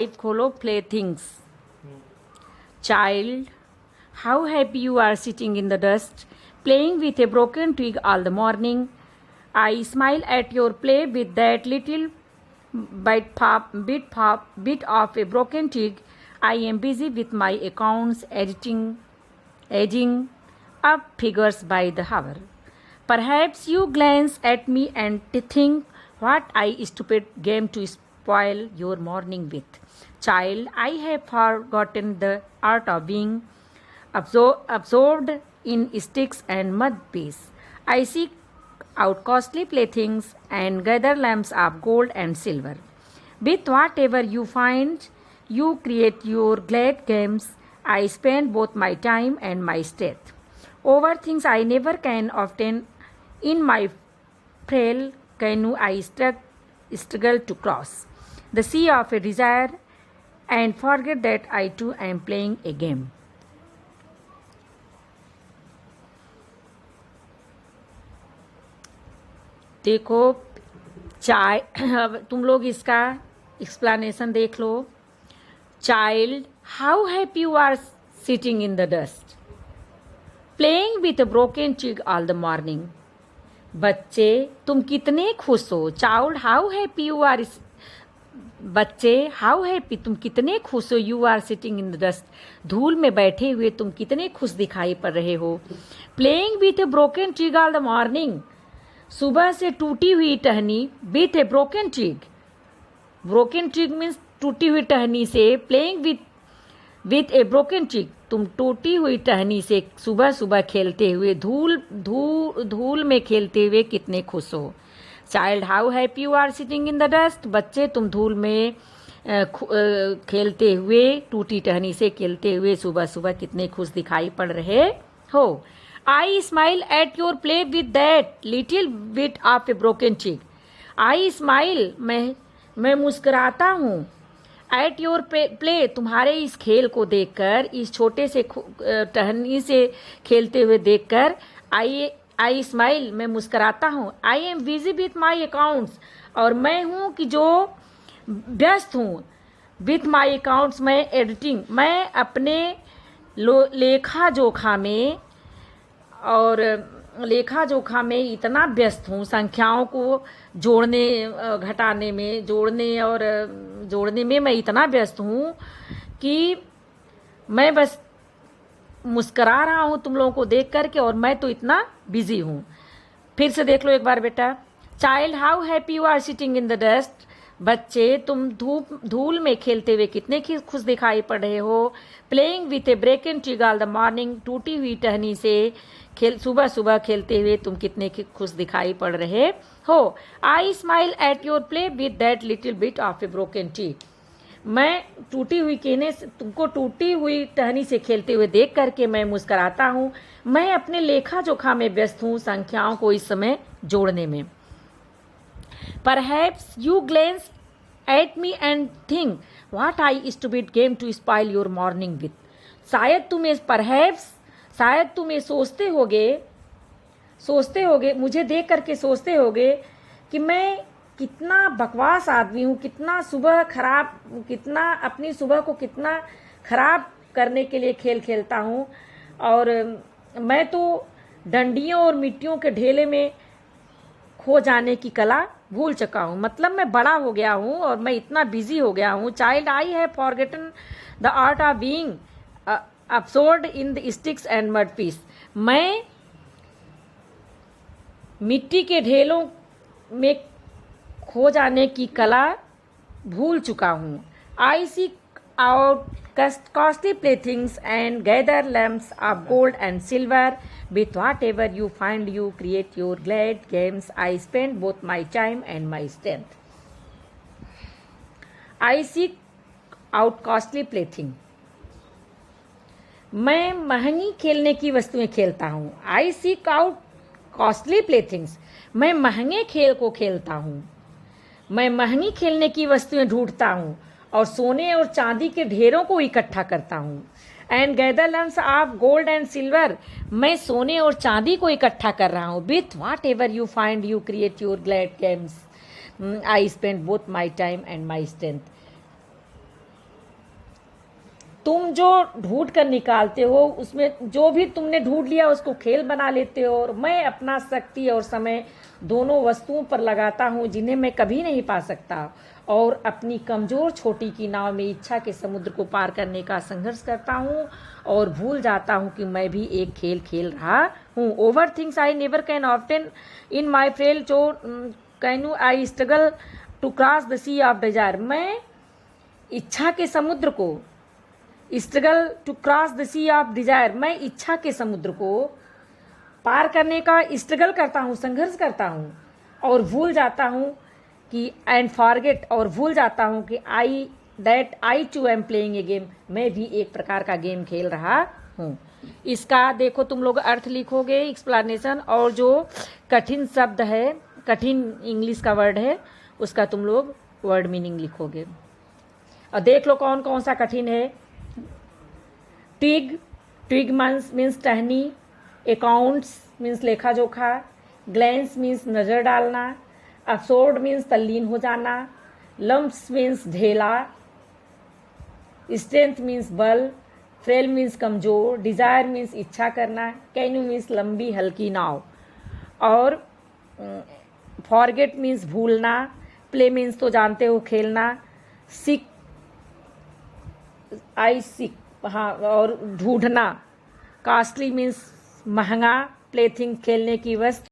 खोलो playthings. Child, how happy you are sitting in the dust, playing with a broken twig all the morning. I smile at your play with that little bit of a broken twig. I am busy with my accounts, edging up figures by the hour. Perhaps you glance at me and think, what a stupid game to spoil your morning with. Child, I have forgotten the art of being absorbed in sticks and mud pies. I seek out costly playthings and gather lamps of gold and silver. With whatever you find, you create your glad games. I spend both my time and my strength over things I never can often in my frail canoe I struggle to cross the sea of a desire and forget that I too am playing a game. देखो चाय अब तुम लोग इसका explanation देख लो. Child, how happy you are sitting in the dust, playing with a broken twig all the morning. बच्चे तुम कितने खुश हो. Child, how happy you are, बच्चे हाउ हैप्पी तुम कितने खुश हो. You are sitting in the dust, धूल में बैठे हुए तुम कितने खुश दिखाई पड़ रहे हो. Playing with a broken twig all the morning, सुबह से टूटी हुई टहनी. With a broken twig, broken twig means टूटी हुई टहनी से. Playing with a broken twig, तुम टूटी हुई टहनी से सुबह सुबह खेलते हुए धूल में खेलते हुए कितने खुश हो. Child, how happy you are sitting in the dust, बच्चे तुम धूल में खेलते हुए टूटी टहनी से खेलते हुए सुबह सुबह कितने खुश दिखाई पड़ रहे हो. I smile at your play with that little bit of a broken twig. I smile, मैं मुस्कुराता हूँ. एट योर प्ले, तुम्हारे इस खेल को देखकर, इस छोटे से टहनी से खेलते हुए देखकर. आई स्माइल, मैं मुस्कुराता हूँ. I am busy with my accounts, और मैं हूँ कि जो व्यस्त हूँ. विथ माई अकाउंट्स, मैं एडिटिंग, मैं अपने लेखा जोखा में और लेखा जोखा में इतना व्यस्त हूँ. संख्याओं को जोड़ने घटाने में, जोड़ने में मैं इतना व्यस्त हूँ कि मैं बस मुस्करा रहा हूँ तुम लोगों को देख करके, और मैं तो इतना बिजी हूँ. फिर से देख लो एक बार बेटा. Child, how happy you are sitting in the dust, बच्चे तुम धूल में खेलते हुए कितने खुश दिखाई पड़ रहे हो. Playing with a broken twig all the morning, टूटी हुई टहनी से सुबह सुबह खेलते हुए तुम कितने खुश दिखाई पड़ रहे हो. I smile at your play with that little bit of a broken twig, मैं टूटी हुई कहने से, तुमको टूटी हुई टहनी से खेलते हुए देख करके मैं मुस्कुराता हूँ. मैं अपने लेखा जोखा में व्यस्त हूँ, संख्याओं को इस समय जोड़ने में. Perhaps you glance at me and think, what a stupid game to spoil your morning with. शायद तुम ये सोचते होगे, मुझे देख करके सोचते होगे कि मैं कितना बकवास आदमी हूँ, कितना अपनी सुबह को कितना खराब करने के लिए खेल खेलता हूँ. और मैं तो डंडियों और मिट्टियों के ढेले में खो जाने की कला भूल चुका हूँ. मतलब मैं बड़ा हो गया हूँ और मैं इतना बिजी हो गया हूँ. Child, I have forgotten the art of being absorbed in the sticks and mud pies, मैं मिट्टी के ढेलों में खो जाने की कला भूल चुका हूँ. आई seek out costly playthings and gather lamps of gold and silver. With whatever you find, you create your glad games. I spend both my time and my strength. I seek out costly plaything. मैं महंगी खेलने की वस्तुएं खेलता हूँ. I seek out costly playthings. मैं महंगे खेल को खेलता हूँ. मैं महंगी खेलने की वस्तुएं ढूंढता हूँ और सोने और चांदी के ढेरों को इकट्ठा करता हूँ. And gather lumps of gold and silver, मैं सोने और चांदी को इकट्ठा कर रहा हूँ. With whatever you find, you create your glad games. I spend both my time and my strength. तुम जो ढूंढ कर निकालते हो उसमें जो भी तुमने ढूंढ लिया उसको खेल बना लेते हो, और मैं अपना शक्ति और समय दोनों वस्तुओं पर लगाता हूँ जिन्हें मैं कभी नहीं पा सकता, और अपनी कमजोर छोटी की नाव में इच्छा के समुद्र को पार करने का संघर्ष करता हूँ और भूल जाता हूँ कि मैं भी एक खेल खेल रहा हूँ। Over things I never can often in my fail जो can I struggle to cross the sea of desire. मैं इच्छा के समुद्र को, struggle to cross the sea of desire, मैं इच्छा के समुद्र को पार करने का स्ट्रगल करता हूँ, संघर्ष करता हूँ, और भूल जाता हूँ कि एंड फॉरगेट, और भूल जाता हूँ कि I too am playing a game, मैं भी एक प्रकार का गेम खेल रहा हूँ। इसका देखो तुम लोग अर्थ लिखोगे, एक्सप्लेनेशन, और जो कठिन शब्द है, कठिन इंग्लिश का वर्ड है, उसका तुम लोग वर्ड मीनिंग लिखोगे। और देख लो कौन कौन सा कठिन है। ट्विग मीन्स टहनी, अकाउंट्स मीन्स लेखा जोखा, ग्लैंस मीन्स नजर डालना, अब्सोर्ड मीन्स तल्लीन हो जाना, लम्प्स मीन्स ढेला, स्ट्रेंथ मीन्स बल, फ्रेल मीन्स कमजोर, डिजायर मीन्स इच्छा करना, कैनू मीन्स लंबी हल्की नाव, और फॉरगेट मीन्स भूलना, प्ले मीन्स तो जानते हो खेलना, सिक हाँ, और ढूंढना, कॉस्टली मीन्स महंगा, प्लेथिंग खेलने की वस्तु,